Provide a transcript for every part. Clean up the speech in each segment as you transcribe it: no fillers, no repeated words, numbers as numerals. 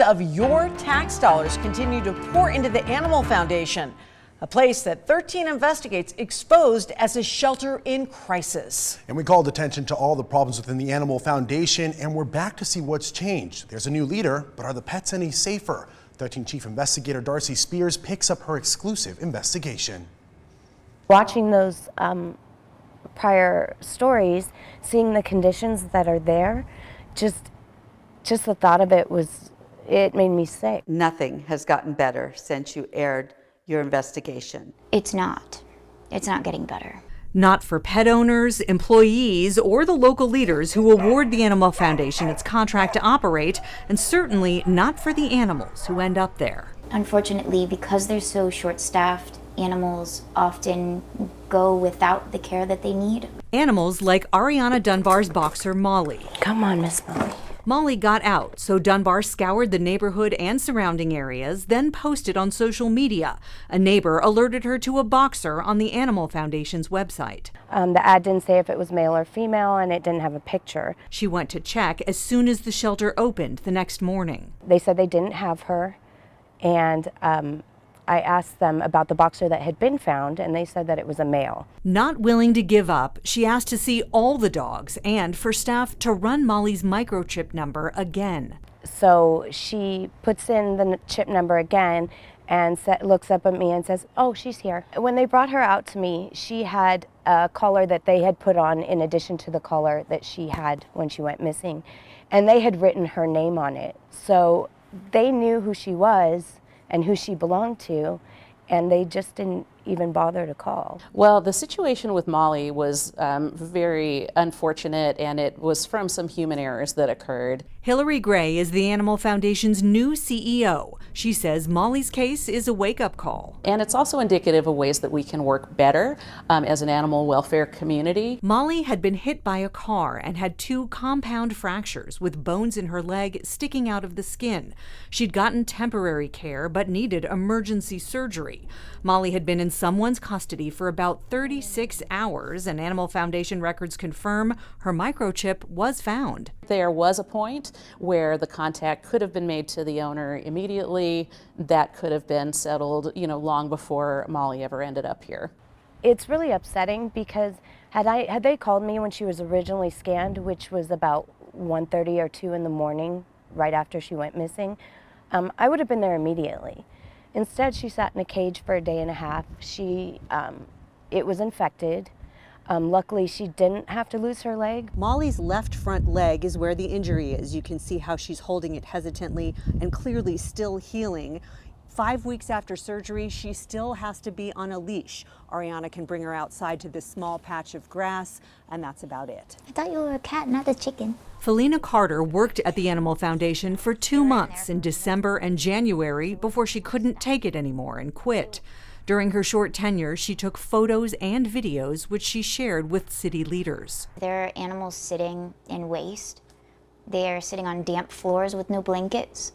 Of your tax dollars continue to pour into the Animal Foundation, a place that 13 Investigates exposed as a shelter in crisis. And we called attention to all the problems within the Animal Foundation, and we're back to see what's changed. There's a new leader, but are the pets any safer? 13 Chief Investigator Darcy Spears picks up her exclusive investigation. Watching those prior stories, seeing the conditions that are there, just the thought of it made me sick. Nothing has gotten better since you aired your investigation. It's not getting better. Not for pet owners, employees, or the local leaders who award the Animal Foundation its contract to operate, and certainly not for the animals who end up there. Unfortunately, because they're so short-staffed, animals often go without the care that they need. Animals like Ariana Dunbar's boxer, Molly. Come on, Miss Molly. Molly got out, so Dunbar scoured the neighborhood and surrounding areas, then posted on social media. A neighbor alerted her to a boxer on the Animal Foundation's website. The ad didn't say if it was male or female, and it didn't have a picture. She went to check as soon as the shelter opened the next morning. They said they didn't have her, and I asked them about the boxer that had been found, and they said that it was a male. Not willing to give up, she asked to see all the dogs and for staff to run Molly's microchip number again. So she puts in the chip number again and looks up at me and says, "Oh, she's here." When they brought her out to me, she had a collar that they had put on in addition to the collar that she had when she went missing, and they had written her name on it. So they knew who she was and who she belonged to, and they just didn't even bother to call. Well, the situation with Molly was very unfortunate, and it was from some human errors that occurred. Hillary Gray is the Animal Foundation's new CEO. She says Molly's case is a wake-up call. And it's also indicative of ways that we can work better as an animal welfare community. Molly had been hit by a car and had 2 compound fractures with bones in her leg sticking out of the skin. She'd gotten temporary care but needed emergency surgery. Molly had been in someone's custody for about 36 hours, and Animal Foundation records confirm her microchip was found. There was a point where the contact could have been made to the owner immediately. That could have been settled, long before Molly ever ended up here. It's really upsetting because had they called me when she was originally scanned, which was about 1:30 or 2 in the morning, right after she went missing, I would have been there immediately. Instead, she sat in a cage for a day and a half. It was infected. Luckily, she didn't have to lose her leg. Molly's left front leg is where the injury is. You can see how she's holding it hesitantly and clearly still healing. 5 weeks after surgery, she still has to be on a leash. Ariana can bring her outside to this small patch of grass, and that's about it. I thought you were a cat, not a chicken. Felina Carter worked at the Animal Foundation for 2 months in December and January before she couldn't take it anymore and quit. During her short tenure, she took photos and videos which she shared with city leaders. There are animals sitting in waste. They are sitting on damp floors with no blankets.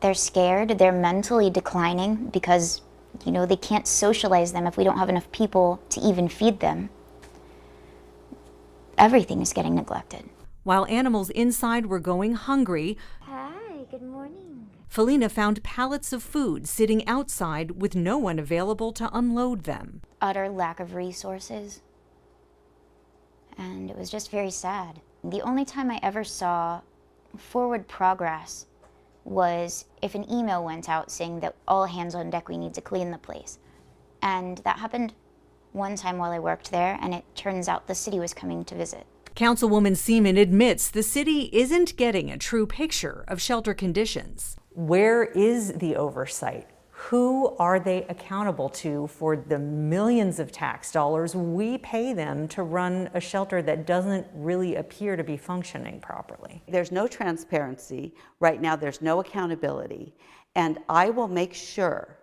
They're scared. They're mentally declining because, they can't socialize them if we don't have enough people to even feed them. Everything is getting neglected. While animals inside were going hungry, Hi, good morning. Felina found pallets of food sitting outside with no one available to unload them. Utter lack of resources. And it was just very sad. The only time I ever saw forward progress was if an email went out saying that all hands on deck, we need to clean the place. And that happened one time while I worked there, and it turns out the city was coming to visit. Councilwoman Seaman admits the city isn't getting a true picture of shelter conditions. Where is the oversight? Who are they accountable to for the millions of tax dollars we pay them to run a shelter that doesn't really appear to be functioning properly? There's no transparency. Right now, there's no accountability. And I will make sure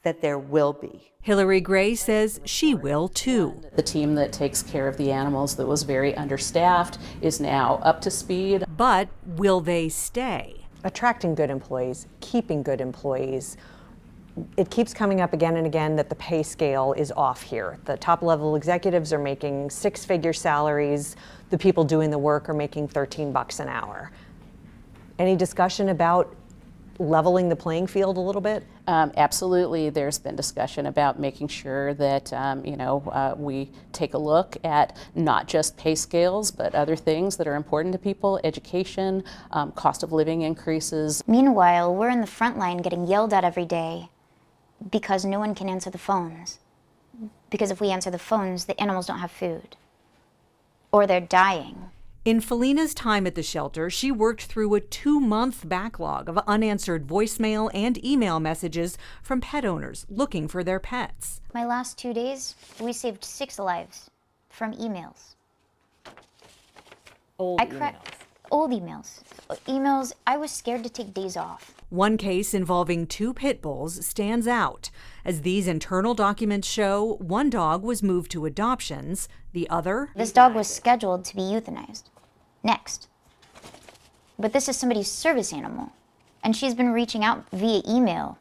that there will be. Hillary Gray says she will too. The team that takes care of the animals that was very understaffed is now up to speed. But will they stay? Attracting good employees, keeping good employees. It keeps coming up again and again that the pay scale is off here. The top level executives are making 6-figure salaries. The people doing the work are making $13 an hour. Any discussion about leveling the playing field a little bit? Absolutely, there's been discussion about making sure that we take a look at not just pay scales, but other things that are important to people: education, cost of living increases. Meanwhile, we're in the front line getting yelled at every day because no one can answer the phones. Because if we answer the phones, the animals don't have food, or they're dying. In Felina's time at the shelter, she worked through a 2-month backlog of unanswered voicemail and email messages from pet owners looking for their pets. My last 2 days, we saved 6 lives from emails. Old emails. Old emails. Emails, I was scared to take days off. One case involving 2 pit bulls stands out. As these internal documents show, one dog was moved to adoptions, the other... This dog was scheduled to be euthanized. Next. But this is somebody's service animal, and she's been reaching out via email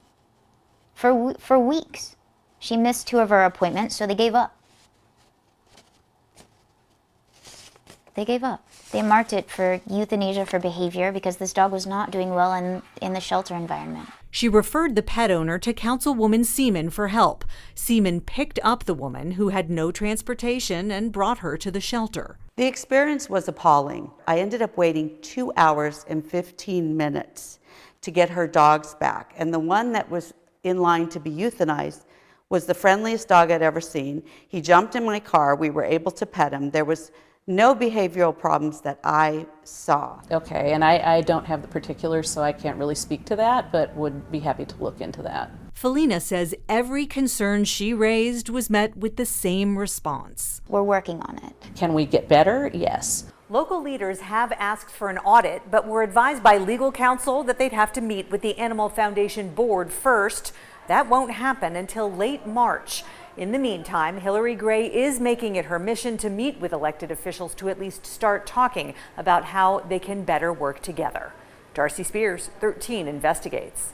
for weeks. She missed 2 of her appointments, so they gave up. They gave up. They marked it for euthanasia for behavior because this dog was not doing well in the shelter environment. She referred the pet owner to Councilwoman Seaman for help. Seaman picked up the woman who had no transportation and brought her to the shelter. The experience was appalling. I ended up waiting 2 hours and 15 minutes to get her dogs back. And the one that was in line to be euthanized was the friendliest dog I'd ever seen. He jumped in my car. We were able to pet him. There was no behavioral problems that I saw. Okay, and I don't have the particulars, so I can't really speak to that, but would be happy to look into that. Felina says every concern she raised was met with the same response. We're working on it. Can we get better? Yes. Local leaders have asked for an audit, but were advised by legal counsel that they'd have to meet with the Animal Foundation board first. That won't happen until late March. In the meantime, Hillary Gray is making it her mission to meet with elected officials to at least start talking about how they can better work together. Darcy Spears, 13 Investigates.